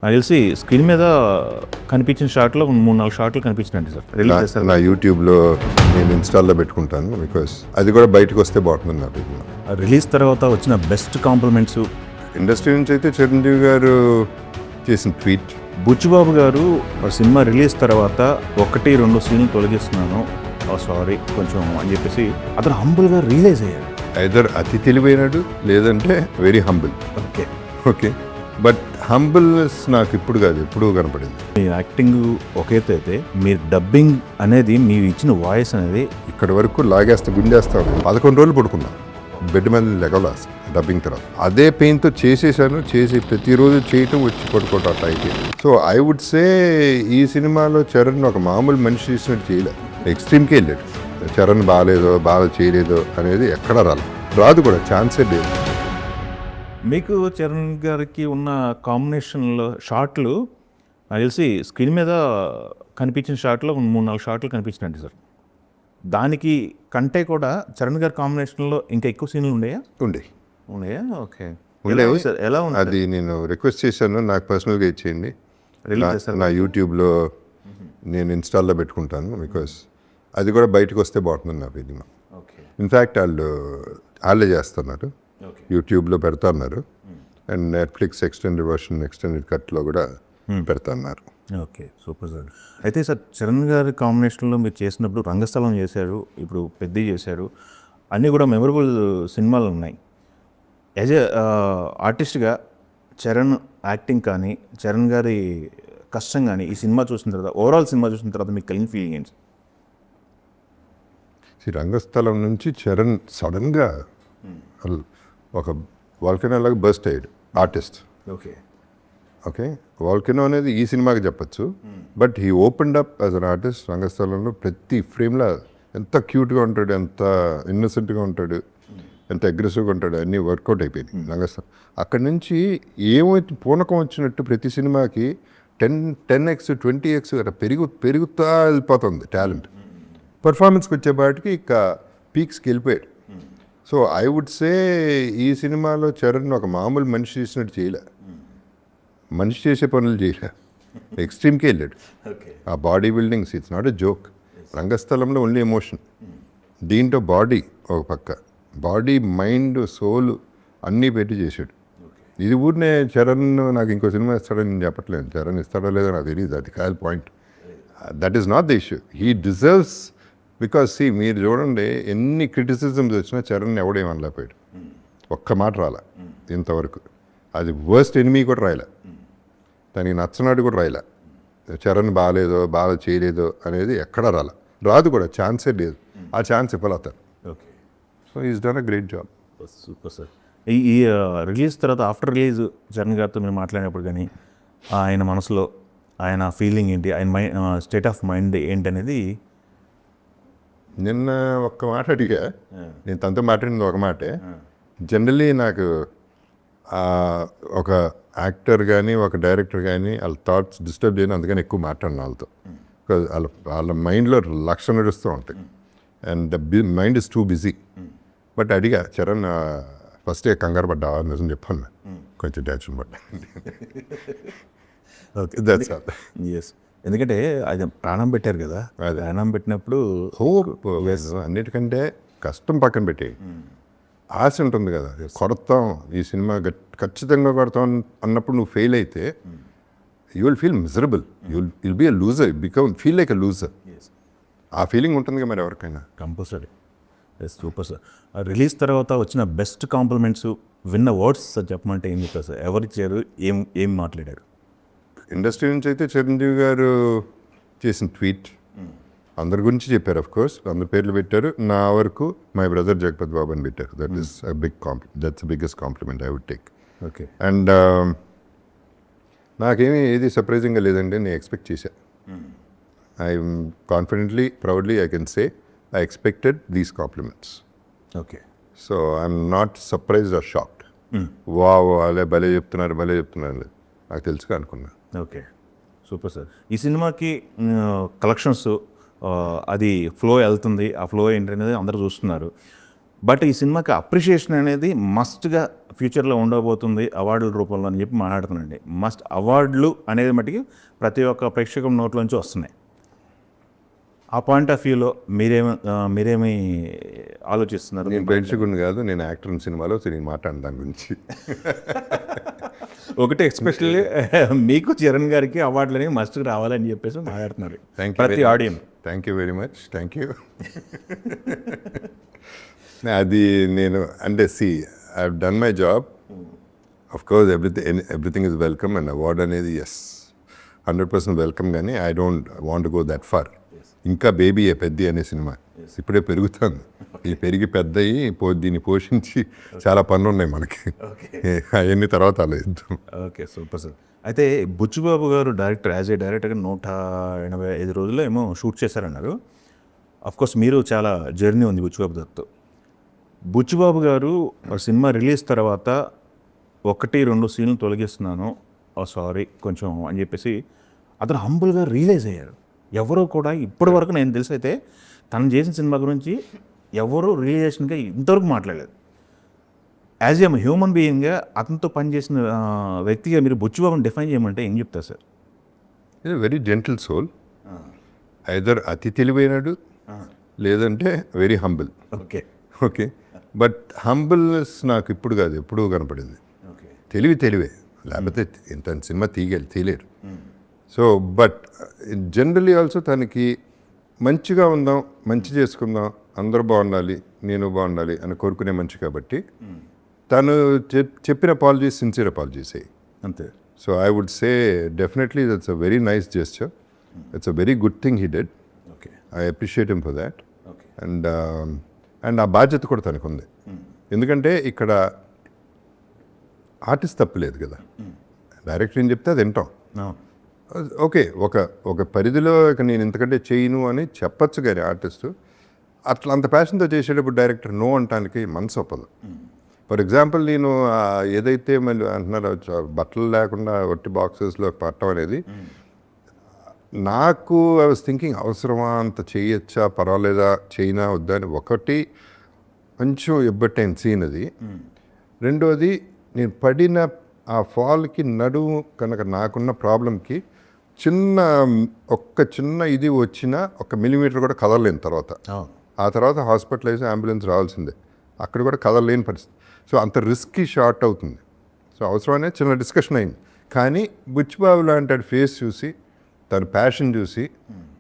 నాకు తెలిసి స్క్రీన్ మీద కనిపించిన షాట్లో 3-4 షాట్లు కనిపించినట్టు సార్ రిలీజ్ చేస్తారు. నా యూట్యూబ్లో నేను ఇన్స్టాల్లో పెట్టుకుంటాను బికాస్ అది కూడా బయటకు వస్తే బాగుంటుంది నాకు. రిలీజ్ తర్వాత వచ్చిన బెస్ట్ కాంప్లిమెంట్స్. ఇండస్ట్రీ నుంచి అయితే చిరంజీవి గారు చేసిన ట్వీట్, బుచ్చిబాబు గారు సినిమా రిలీజ్ తర్వాత 1-2 సీన్లు తొలగిస్తున్నాను, సారీ కొంచెం అని చెప్పేసి అతను హంబుల్గా రియలైజ్ అయ్యారు. ఐదర్ అతి తెలివైనడు లేదంటే very humble. Okay okay, but humbleness నాకు ఇప్పుడు కాదు ఎప్పుడూ కనపడింది. మీ యాక్టింగ్ ఒకేతో అయితే మీరు డబ్బింగ్ అనేది మీరు ఇచ్చిన వాయిస్ అనేది ఇక్కడ వరకు లాగేస్తా గుండేస్తా 11 రోజులు పడుకున్నా బెడ్ మీద లెగలాస్ డబ్బింగ్ తర్వాత. అదే పెయిన్తో చేసేసాను, చేసి ప్రతిరోజు చేయటం వచ్చి పడుకోవటం అట్లా అయితే. సో ఐ వుడ్ సే ఈ సినిమాలో చరణ్ ఒక మామూలు మనిషి చేసినట్టు చేయలే, ఎక్స్ట్రీమ్కి వెళ్ళాడు. చరణ్ బాగాలేదో బాగా చేయలేదో అనేది ఎక్కడా రాదు కూడా, ఛాన్సే లేదు. మీకు చరణ్ గారికి ఉన్న కాంబినేషన్లో షాట్లు నాకు తెలిసి స్క్రీన్ మీద కనిపించిన షాట్లో 3-4 షాట్లు కనిపించినట్టు సార్. దానికి కంటే కూడా చరణ్ గారి కాంబినేషన్లో ఇంకా ఎక్కువ సీన్లు ఉన్నాయా? ఉన్నాయా? ఓకే. ఉండేవి సార్ ఎలా ఉంది? అది నేను రిక్వెస్ట్ చేశాను, నాకు పర్సనల్గా ఇచ్చేయండి. నా యూట్యూబ్లో నేను ఇన్స్టాల్లో పెట్టుకుంటాను బికాస్ అది కూడా బయటకు వస్తే బాగుంటుంది నా ఫీలింగ్. ఓకే. ఇన్ఫ్యాక్ట్ వాళ్ళే చేస్తున్నారు, యూట్యూబ్లో పెడతాన్నారు and Netflix extended version extended కట్లో కూడా పెడతాన్నారు. Okay, super sir. అయితే సార్ చరణ్ గారి కాంబినేషన్లో మీరు చేసినప్పుడు రంగస్థలం చేశారు, ఇప్పుడు పెద్ద చేశారు, అన్నీ కూడా మెమరబుల్ సినిమాలు ఉన్నాయి. యాజ్ ఏ ఆర్టిస్ట్గా చరణ్ యాక్టింగ్ కానీ చరణ్ గారి కష్టం కానీ ఈ సినిమా చూసిన తర్వాత, ఓవరాల్ సినిమా చూసిన తర్వాత మీకు కలిగిన ఫీలింగ్ ఏంటి? రంగస్థలం నుంచి చరణ్ సడన్గా ఒక వాల్కెనో లాగా బర్స్ట్ అయ్యాడు ఆర్టిస్ట్. ఓకే. ఓకే, వాల్కెనో అనేది ఈ సినిమాకి చెప్పచ్చు, but he opened up as an artist. రంగస్థలంలో ప్రతి ఫ్రేమ్లో ఎంత క్యూట్గా ఉంటాడు, ఎంత ఇన్నోసెంట్గా ఉంటాడు, ఎంత అగ్రెసివ్గా ఉంటాడు, అన్నీ వర్కౌట్ అయిపోయింది రంగస్థలం. అక్కడి నుంచి ఏమైతే పూనకం వచ్చినట్టు ప్రతి సినిమాకి 10x 20x అట్లా పెరుగుతా వెళ్ళిపోతుంది టాలెంట్. పర్ఫార్మెన్స్కి వచ్చేపాటికి ఇక పీక్స్కి వెళ్ళిపోయాడు. సో ఐ వుడ్ సే ఈ సినిమాలో చరణ్ ఒక మామూలు మనిషి చేసినట్టు చేయలే, మనిషి చేసే పనులు చేయలే, ఎక్స్ట్రీమ్కి వెళ్ళాడు. ఆ body buildings it's not a joke. రంగస్థలంలో ఓన్లీ ఎమోషన్, దీంట్లో బాడీ ఒక పక్క, బాడీ మైండ్ సోల్ అన్నీ పెట్టి చేశాడు. ఇది ఊరినే చరణ్ నాకు ఇంకో సినిమా ఇస్తాడని నేను చెప్పట్లేదు, చరణ్ ఇస్తాడో లేదో నాకు తెలియదు, అది కాదు point. That is not the issue. He deserves because మీరు చూడండి ఎన్ని క్రిటిసిజమ్స్ వచ్చినా చరణ్ ఎవడేమనలేకపోయాడు, ఒక్క మాట రాలే ఇంతవరకు. అది వర్స్ట్ ఎనిమీ కూడా రాయలే, తనకి నచ్చనాడు కూడా రాయలే. చరణ్ బాగాలేదో బాగా చేయలేదో అనేది ఎక్కడా రాదు కూడా, ఛాన్సే లేదు. ఆ ఛాన్స్ ఇవ్వలేతారు. Okay. So is done a great job. Super sir. ఈ రిలీజ్ తర్వాత ఆఫ్టర్ రిలీజ్ చరణ్ గారితో మీరు మాట్లాడినప్పుడు కానీ ఆయన మనసులో ఆయన ఫీలింగ్ ఏంటి, ఆయన స్టేట్ ఆఫ్ మైండ్ ఏంటి అనేది నిన్న ఒక్క మాట అడిగా, నేను తనతో మాట్లాడింది ఒక మాటే. జనరల్లీ నాకు ఒక యాక్టర్ కానీ ఒక డైరెక్టర్ కానీ వాళ్ళ థాట్స్ డిస్టర్బ్ చేయను, అందుకని ఎక్కువ మాట్లాడిన వాళ్ళతో. బికాజ్ వాళ్ళ మైండ్లో లక్ష నడుస్తూ ఉంటాయి and the mind is too busy. But అడిగా, చరణ్ ఫస్టే కంగారు పడ్డా, నిజం చెప్పాను, కొంచెం టెన్షన్ పడ్డా. Okay, that's all. ఎస్, ఎందుకంటే అది ప్రాణం పెట్టారు కదా, ప్రాణం పెట్టినప్పుడు హోప్ అన్నిటికంటే కష్టం పక్కన పెట్టి ఆశ ఉంటుంది కదా, కొడతాం ఈ సినిమా ఖచ్చితంగా కొడతాం అన్నప్పుడు నువ్వు ఫెయిల్ అయితే you will feel miserable, you'll be a loser, feel like a loser. ఆ ఫీలింగ్ ఉంటుంది కదా మరి ఎవరికైనా. Compulsory. Yes, super sir. Release తర్వాత వచ్చిన బెస్ట్ కాంప్లిమెంట్స్, విన్న వర్డ్స్ సార్ చెప్పమంటే ఏం చెప్తారు సార్? ఎవరిచ్చారు, ఏం మాట్లాడారు? ఇండస్ట్రీ నుంచి అయితే చిరంజీవి గారు చేసిన ట్వీట్ అందరి గురించి చెప్పారు, ఆఫ్ కోర్స్ అందరి పేర్లు పెట్టారు. నా వరకు మై బ్రదర్ జగపతి బాబు అని పెట్టారు. That is a big compliment, that's biggest compliment I would take. Okay. And నాకేమీ ఏది సర్ప్రైజింగ్గా లేదండి, నేను ఎక్స్పెక్ట్ చేశా. I'm confidently proudly I can say I expected these compliments. Okay. So I'm not surprised or shocked. Wow అలా భలే చెప్తున్నారు లేదు, నాకు తెలుసుగా అనుకున్నా. Okay, super sir. ఈ సినిమాకి కలెక్షన్స్ అది ఫ్లో వెళ్తుంది, ఆ ఫ్లో ఏంటనేది అందరూ చూస్తున్నారు. బట్ ఈ సినిమాకి అప్రిషియేషన్ అనేది మస్ట్గా ఫ్యూచర్లో ఉండబోతుంది అవార్డుల రూపంలో అని చెప్పి మాట్లాడుతున్నాండి. మస్ట్ అవార్డులు అనేది మటుకి ప్రతి ఒక్క ప్రేక్షకం నోట్లోంచి వస్తున్నాయి. ఆ పాయింట్ ఆఫ్ వ్యూలో మీరేమి ఆలోచిస్తున్నారు? నేను ప్రేక్షకుడిని కాదు, నేను యాక్టర్ సినిమాలో నేను మాట్లాడిన దాని గురించి. ఒకటి ఎక్స్పెషల్లీ మీకు చరణ్ గారికి అవార్డులు అనేవి మస్ట్గా రావాలని చెప్పేసి మాట్లాడుతున్నారు ప్రతి audience. Thank you very much, thank you. అది నేను అంటే I have done my job. Of course everything is welcome, and award అనేది 100% వెల్కమ్, కానీ I don't want go that far. ఇంకా బేబీ పెద్ద అనే సినిమా ఇప్పుడే పెరుగుతుంది. ఇది పెరిగి పెద్ద అయ్యి దీన్ని పోషించి చాలా పనులు ఉన్నాయి మనకి, అవన్నీ తర్వాత ఆలోచిద్దాం. Okay, super sir. అయితే బుచ్చిబాబు గారు డైరెక్టర్, యాజ్ ఏ డైరెక్టర్గా 185 రోజుల్లో ఏమో షూట్ చేశారన్నారు. కోర్స్ మీరు చాలా జర్నీ ఉంది బుచ్చిబాబు గారితో. బుచ్చిబాబు గారు సినిమా రిలీజ్ తర్వాత 1-2 సీన్లు తొలగిస్తున్నాను, సారీ కొంచెం అని చెప్పేసి అతను హంబుల్గా రియలైజ్ అయ్యారు. ఎవరో కూడా ఇప్పటి వరకు నేను తెలిసి అయితే తను చేసిన సినిమా గురించి ఎవరు రియలైజేషన్గా ఇంతవరకు మాట్లాడలేదు. యాజ్ ఏ హ్యూమన్ బీయింగ్గా అతనితో పనిచేసిన వ్యక్తిగా మీరు బుచ్చిబాబుని డిఫైన్ చేయమంటే ఏం చెప్తారు సార్? ఇది వెరీ జెంటిల్ సోల్, ఐదర్ అతి తెలివైనడు లేదంటే very humble. Okay okay, but humbleness నాకు ఇప్పుడు కాదు ఎప్పుడూ కనపడింది. ఓకే, తెలివే, లేకపోతే ఇంత సినిమా తీయలేరు. సో బట్ జనరలీ ఆల్సో తనకి మంచిగా ఉందాం, మంచి చేసుకుందాం, అందరూ బాగుండాలి, నేను బాగుండాలి అని కోరుకునే మంచి కాబట్టి తను చెప్పిన అపాలజీస్ సిన్సియర్ అపాలజీస్ అంతే. So I would say definitely that's a very nice gesture, it's a very good thing he did. Okay, I appreciate him for that. Okay, and ఆ బాధ్యత కూడా తనకు ఉంది. ఎందుకంటే ఇక్కడ ఆర్టిస్ట్ తప్పలేదు కదా, డైరెక్టర్ ఏం చెప్తే అది వింటాం. ఓకే, ఒక పరిధిలో ఇక నేను ఇంతకంటే చేయను అని చెప్పచ్చు, కానీ ఆర్టిస్టు అట్లా అంత ప్యాషన్తో చేసేటప్పుడు డైరెక్టర్ నో అనటానికి మనసు ఒప్పదు. ఫర్ ఎగ్జాంపుల్ నేను ఏదైతే మళ్ళీ అంటున్నారో బట్టలు లేకుండా ఒట్టి బాక్సెస్లో పట్టడం అనేది నాకు ఐ వాజ్ థింకింగ్ అవసరమా, అంత చేయొచ్చా, పర్వాలేదా, చేయనా వద్దా అని ఒకటి కొంచెం ఇబ్బట్టైన సీన్ అది. రెండోది నేను పడిన ఆ ఫాల్కి నడుము కనుక నాకున్న ప్రాబ్లంకి చిన్న ఇది వచ్చినా 1 మిల్లీమీటర్ కూడా కదలలేని తర్వాత, ఆ తర్వాత హాస్పిటలైజ్ అంబులెన్స్ రావాల్సిందే, అక్కడ కూడా కదలలేని పరిస్థితి. సో అంత రిస్కీ షార్ట్ అవుతుంది. సో అవసరమనే చిన్న డిస్కషన్ అయింది. కానీ బుచ్చిబాబు లాంటి ఫేస్ చూసి, తన ప్యాషన్ చూసి,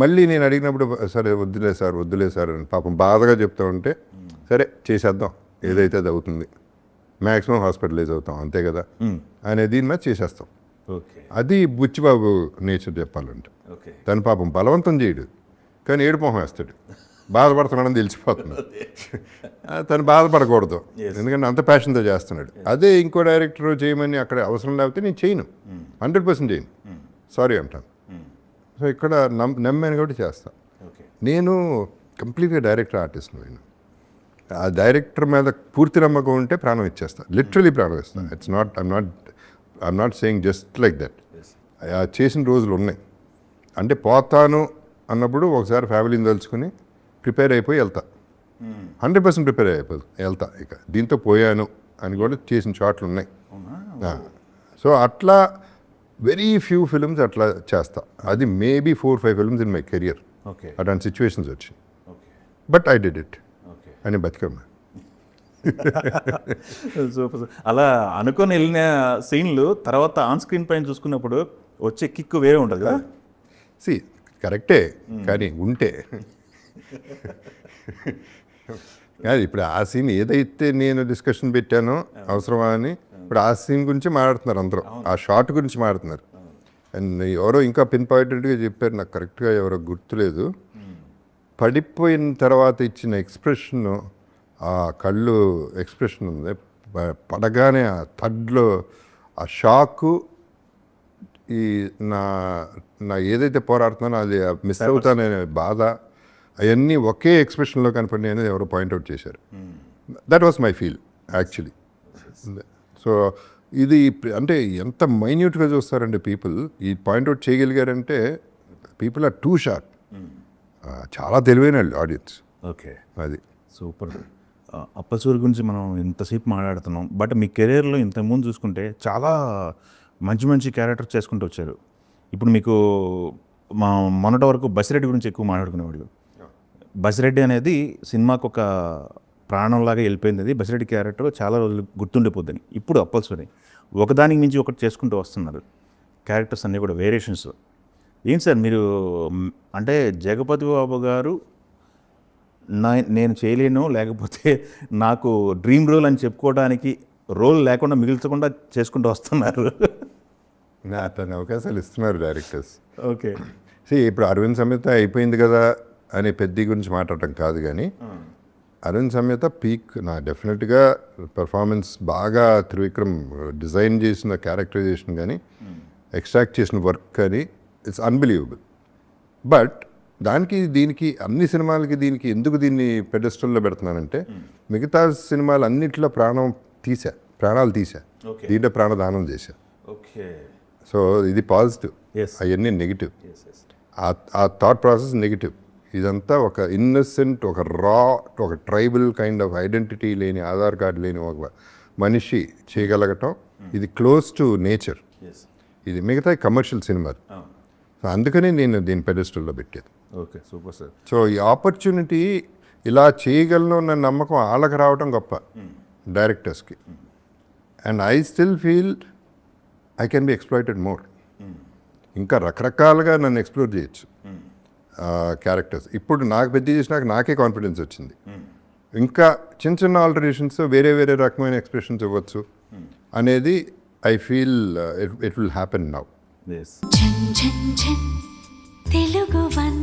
మళ్ళీ నేను అడిగినప్పుడు సరే వద్దులే సార్ అని పాపం బాధగా చెప్తా ఉంటే, సరే చేసేద్దాం, ఏదైతే అది అవుతుంది, మ్యాక్సిమం హాస్పిటలైజ్ అవుతాం అంతే కదా అనే దీని మీద చేసేస్తాం. ఓకే, అది బుచ్చిబాబు నేచర్ చెప్పాలంటే. ఓకే, తను పాపం బలవంతం చేయడు, కానీ ఏడు మొహం వేస్తాడు, బాధపడుతున్నాడని తెలిసిపోతున్నాడు. తను బాధపడకూడదు, ఎందుకంటే అంత ప్యాషన్తో చేస్తున్నాడు. అదే ఇంకో డైరెక్టర్ చేయమని అక్కడ అవసరం లేకపోతే నేను చేయను, 100% చేయను, సారీ అంటాను. సో ఇక్కడ నమ్మాను కాబట్టి చేస్తాను. నేను కంప్లీట్గా డైరెక్టర్ ఆర్టిస్ట్. నేను ఆ డైరెక్టర్ మీద పూర్తి నమ్మకం ఉంటే ప్రాణం ఇచ్చేస్తాను, లిటరలీ ప్రాణం ఇస్తాను. It's not I'm not saying just like that. చేసిన రోజులు ఉన్నాయి, అంటే పోతాను అన్నప్పుడు ఒకసారి ఫ్యామిలీని తలుచుకుని ప్రిపేర్ అయిపోయి వెళ్తా, 100% ప్రిపేర్ వెళ్తా. ఇక దీంతో పోయాను అని కూడా చేసిన షాట్లు ఉన్నాయి. సో అట్లా వెరీ ఫ్యూ ఫిల్మ్స్ అట్లా చేస్తా. అది maybe 4-5 films in my career అట్లాంటి సిచ్యువేషన్స్ వచ్చి, బట్ ఐ డిడ్ ఇట్ అని బతికమ్మా. సూపర్. అలా అనుకొని వెళ్ళిన సీన్లు తర్వాత ఆన్ స్క్రీన్ పైన చూసుకున్నప్పుడు వచ్చే కిక్ వేరే ఉంటుంది కదా. కరెక్టే, కానీ ఉంటే కాదు. ఇప్పుడు ఆ సీన్ ఏదైతే నేను డిస్కషన్ పెట్టానో అవసరమా అని, ఇప్పుడు ఆ సీన్ గురించి మాట్లాడుతున్నారు అందరూ, ఆ షార్ట్ గురించి మాట్లాడుతున్నారు. అండ్ ఎవరో ఇంకా పిన్ పాయింటెడ్గా చెప్పారు, నాకు కరెక్ట్గా ఎవరో గుర్తులేదు. పడిపోయిన తర్వాత ఇచ్చిన ఎక్స్ప్రెషన్, ఆ కళ్ళు ఎక్స్ప్రెషన్ ఉంది, పడగానే ఆ థడ్లో ఆ షాకు, ఈ నా ఏదైతే పోరాడుతున్నానో అది మిస్ అవుతాననే బాధ, అవన్నీ ఒకే ఎక్స్ప్రెషన్లో కనపడి అనేది ఎవరో పాయింట్అవుట్ చేశారు. That was my feel actually. So ఇది అంటే ఎంత మైన్యూట్గా చూస్తారంటే పీపుల్, ఈ పాయింట్అవుట్ చేయగలిగారంటే పీపుల్ ఆర్ టూ షార్ప్, చాలా తెలివైన ఆడియన్స్. ఓకే, అది సూపర్. అప్పసూరి గురించి మనం ఇంతసేపు మాట్లాడుతున్నాం, బట్ మీ కెరీర్లో ఇంతకుముందు చూసుకుంటే చాలా మంచి మంచి క్యారెక్టర్ చేసుకుంటూ వచ్చారు. ఇప్పుడు మీకు మొన్నటి వరకు బసిరెడ్డి గురించి ఎక్కువ మాట్లాడుకునేవాళ్ళు. బసిరెడ్డి అనేది సినిమాకు ఒక ప్రాణంలాగా వెళ్ళిపోయింది. అది బసిరెడ్డి క్యారెక్టర్ చాలా రోజులు గుర్తుండిపోద్దని. ఇప్పుడు అప్పల్సూరి ఒకదానికి మించి ఒకటి చేసుకుంటూ వస్తున్నారు. క్యారెక్టర్స్ అన్నీ కూడా వేరియేషన్స్. ఏంటి సార్ మీరు అంటే జగపతి బాబు గారు నేను చేయలేను, లేకపోతే నాకు డ్రీమ్ రోల్ అని చెప్పుకోవడానికి రోల్ లేకుండా మిగిల్చకుండా చేసుకుంటూ వస్తున్నారు. అతను అవకాశాలు ఇస్తున్నారు డైరెక్టర్స్. ఓకే. ఇప్పుడు అరవింద్ సమేత అయిపోయింది కదా అనే పెద్ద గురించి మాట్లాడటం కాదు, కానీ అరవింద్ సమేత పీక్ నా డెఫినెట్గా పెర్ఫార్మెన్స్ బాగా త్రివిక్రమ్ డిజైన్ చేసిన క్యారెక్టరైజేషన్ కానీ ఎక్స్ట్రాక్ట్ చేసిన వర్క్ కానీ ఇట్స్ అన్బిలీవబుల్. బట్ దానికి దీనికి అన్ని సినిమాలకి దీనికి ఎందుకు దీన్ని పెడెస్టల్లో పెడుతున్నానంటే మిగతా సినిమాలు అన్నింటిలో ప్రాణాలు తీసా, Okay. దీంట్లో ప్రాణదానం చేశా. ఓకే. సో ఇది పాజిటివ్, Yes. అవన్నీ నెగిటివ్. ఆ థాట్ ప్రాసెస్ నెగిటివ్. ఇదంతా ఒక ఇన్నసెంట్, ఒక రా, ఒక ట్రైబల్ కైండ్ ఆఫ్ ఐడెంటిటీ లేని, ఆధార్ కార్డు లేని ఒక మనిషి చేయగలగటం, ఇది క్లోజ్ టు నేచర్. ఇది మిగతా కమర్షియల్ సినిమాలు. సో అందుకని నేను దీని పెడెస్టల్లో పెట్టేది. Okay, super sir. సో ఈ ఆపర్చునిటీ ఇలా చేయగలను అన్న నమ్మకం వాళ్ళకి రావటం గొప్ప, డైరెక్టర్స్కి. And I still feel I can be exploited more. ఇంకా రకరకాలుగా నన్ను ఎక్స్ప్లోర్ చేయొచ్చు క్యారెక్టర్స్. ఇప్పుడు నాకు పెద్ద చేసినాక నాకే కాన్ఫిడెన్స్ వచ్చింది. ఇంకా చిన్న చిన్న ఆల్టరేషన్స్, వేరే వేరే రకమైన ఎక్స్ప్రెషన్స్ ఇవ్వచ్చు అనేది I feel it will happen now. ఝన్ ఝన్ ఝన్ తెలుగు వన్